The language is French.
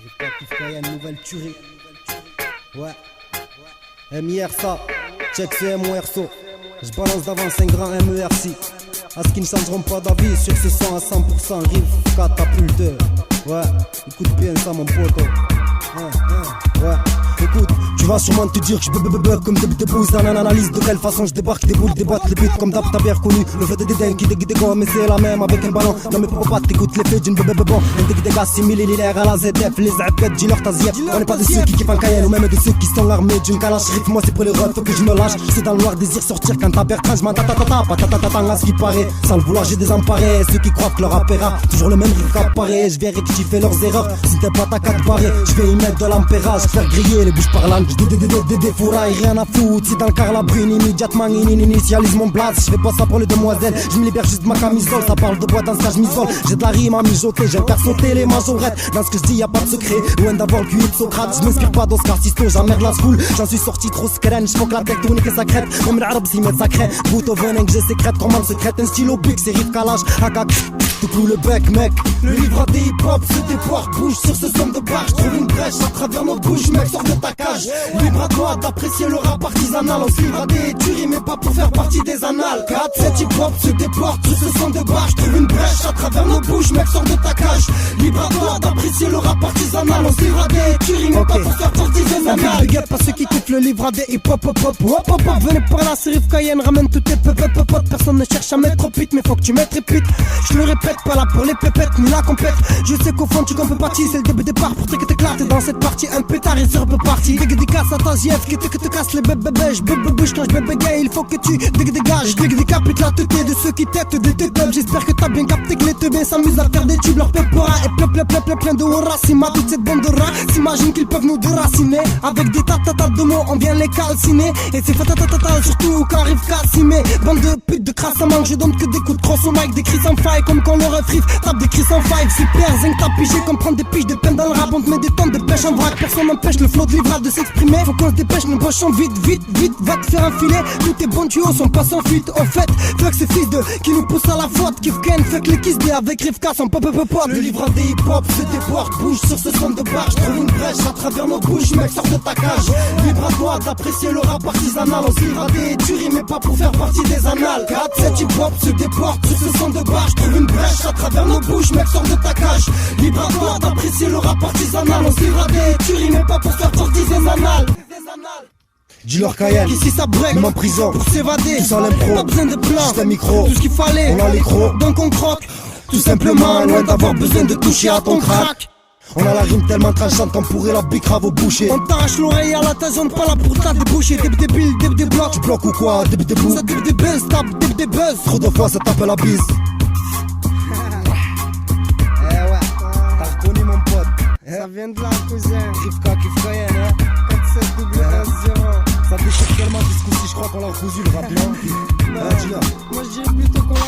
Rivka Kifkaya, nouvelle tuerie. Ouais. MIRSA, check ce MORSO. Je balance d'avance un grand MERC. À ce qui ne changeront pas d'avis sur ce son à 100%. Rivka, t'as plus le deux. Ouais, écoute bien ça mon poteau. Ouais, écoute, tu vas sûrement te dire que je bug comme des bouses. Dans l'analyse de quelle façon je débarque des boules, déboîte les buts comme d'hab, t'as bien reconnu. Le fait de dédain qui dégomme, mais c'est la même avec un ballon. Non mais pourquoi pas t'écoutes les faits d'une bébé bon. Un dégâts similaires à la ZF, les abquettes, dis-leur ta zief. On n'est pas de ceux qui kiffent un Cayenne ou même de ceux qui sont armés d'une calache. Riff, moi c'est pour les refs, faut que je me lâche. C'est dans le noir désir sortir quand t'as Bertrand, je m'en tatatata, à ce qui paraît. Sans le vouloir j'ai désemparé ceux qui croient que leur appara. Toujours le même riff apparaît, je vais rectifier leurs erreurs. Si t'es pas ta 4 barré, je vais y mettre de l'ampérage. Faire griller les bouches parlantes, des fourrailles, rien à foutre. Si dans le car la brune, immédiatement initialise mon blaze. Je fais pas ça pour les demoiselles, je me libère juste de ma camisole. Ça parle de boîte, dans ça je m'isole. J'ai de la rime à mijoter, j'aime faire sauter les majorettes. Dans ce que je dis y'a pas de secret, loin d'avoir le QI de Socrate. Je m'inspire pas d'Oscar Sisto, j'emmerde la school. J'en suis sorti trop scrène, j'foque la tectonique et ça crête. Même l'arabe s'y met sacré, goûte au venin que j'ai sécrète. Comment le secrète, un stylo big, c'est rive calage. Akak, te cloue le bec mec. Le livre à des hip-hop, se déboire, bouge sur ce son de barre. J'trouve une brèche à travers nos bouches, mec, sors de ta cage. Libre à toi d'apprécier le rap artisanal. On se livre à des tueries mais pas pour faire partie des annales. 4-7 hip-hop se déporte sur ce son de barre. J'trouve une brèche à travers nos bouches, mec, sors de ta cage. Libre à toi d'apprécier le rap artisanal. On se livre à des tueries mais pas pour faire partie des annales. Big up à ceux qui kiffent le livre à des hip-hop, venez par là, c'est Riv Cayenne, ramène tous tes potes. Personne ne cherche à mettre trop vite, mais faut que tu mettes répite. Je le répète, pas là pour les pépettes, ni la compète. Je sais qu'au fond tu comptes partie, c'est le début départ pour que t'éclates. Et dans cette partie, un pétard et sur peu parti. Dédicace à ta zief, que te casse les bébés. Je bouge quand je bégaye, il faut que tu dégages. Décapite la tête de ceux qui têtent de tes tubs. J'espère que t'as bien capté que les teubés s'amusent à faire des tubes. Leur pépora et plein de horacima. Toute cette bande de rats s'imagine qu'ils peuvent nous déraciner. Avec des tatatas de mots, on vient les calciner. Et c'est fatatata, surtout quand arrive Cassimé. Bande de putes de crasse à manque, je donne que des coups de crosse au mic. Des cris sans faille, comme quand le refrif tape des cris sans faille. Super, zinc t'as pigé, comme prendre des piges de peine dans le rap. On te met des tonnes de pêche en vrac, personne n'empêche le flot de livrade de s'exprimer. Faut qu'on se dépêche, nos poches sont vite, va te faire un filet. Tous tes bons tuyaux sont pas sans fuite. Au fait, fuck ces fils de qui nous poussent à la faute. Kif Ken, fuck les kiss avec Rivka sans pop. Le livre des hip-hop se déporte, bouge sur ce son de barre. J'trouve une brèche à travers nos bouches, mec, sors de ta cage. Libre à toi d'apprécier le rap artisanal. On se livre à des tueries mais pas pour faire partie des annales. 4-7 hip-hop se déporte sur ce son de barre. J'trouve une brèche à travers nos bouches, mec, sors de ta cage. Libre à toi d'apprécier le rap artisanal. On se livre à des tueries mais pas pour faire partie des annales. Dis-leur Cayenne, ici ça break, même en prison, pour s'évader, tout sans l'impro, pas besoin de plan, juste un micro, tout ce qu'il fallait, on a les crocs, donc on croque, tout simplement, loin d'avoir besoin de toucher à ton crack. On a la rime tellement tranchante qu'on pourrait la bicrave au boucher. On t'arrache l'oreille à la taille, pas là pour ta déboucher. Des billes, des blocs, tu bloques ou quoi, des bouts, ça des buzz, tape des buzz. Trop de fois ça tape la bise. Eh ouais, t'as reconnu mon pote. Ça vient de là, cousin. Rivka Kifkaya, hein. 4-7-0. Ça déchire tellement que ce coup-ci, je crois qu'on l'a recousu le rap, non? Dis-leur. Moi je dirais plutôt qu'on l'a